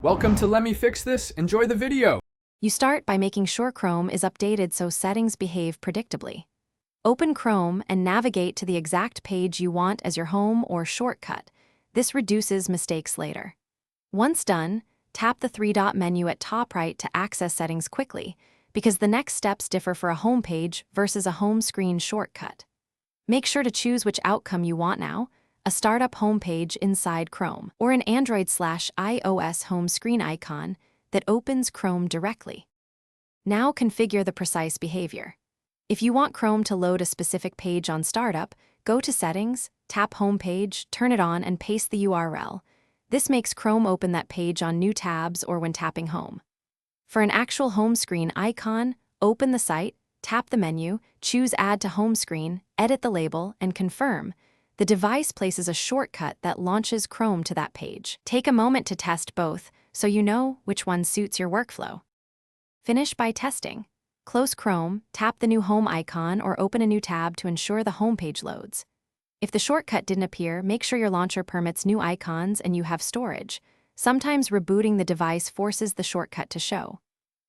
Welcome to Let Me Fix This. Enjoy the video. You start by making sure Chrome is updated so settings behave predictably. Open Chrome and navigate to the exact page you want as your home or shortcut. This reduces mistakes later. Once done, tap the three-dot menu at top right to access settings quickly, because the next steps differ for a home page versus a home screen shortcut. Make sure to choose which outcome you want now: a startup home page inside Chrome, or an Android/iOS home screen icon that opens Chrome directly. Now configure the precise behavior. If you want Chrome to load a specific page on startup, go to Settings, tap Home Page, turn it on, and paste the URL. This makes Chrome open that page on new tabs or when tapping Home. For an actual home screen icon, open the site, tap the menu, choose Add to Home Screen, edit the label, and confirm. The device places a shortcut that launches Chrome to that page. Take a moment to test both so you know which one suits your workflow. Finish by testing. Close Chrome, tap the new home icon, or open a new tab to ensure the home page loads. If the shortcut didn't appear, make sure your launcher permits new icons and you have storage. Sometimes rebooting the device forces the shortcut to show.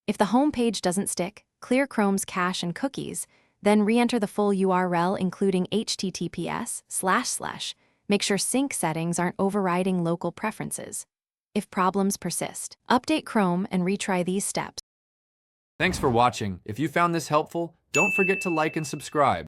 If the home page doesn't stick, clear Chrome's cache and cookies, then re-enter the full URL including https://. Make sure sync settings aren't overriding local preferences. If problems persist, update Chrome and retry these steps. Thanks for watching. If you found this helpful, don't forget to like and subscribe.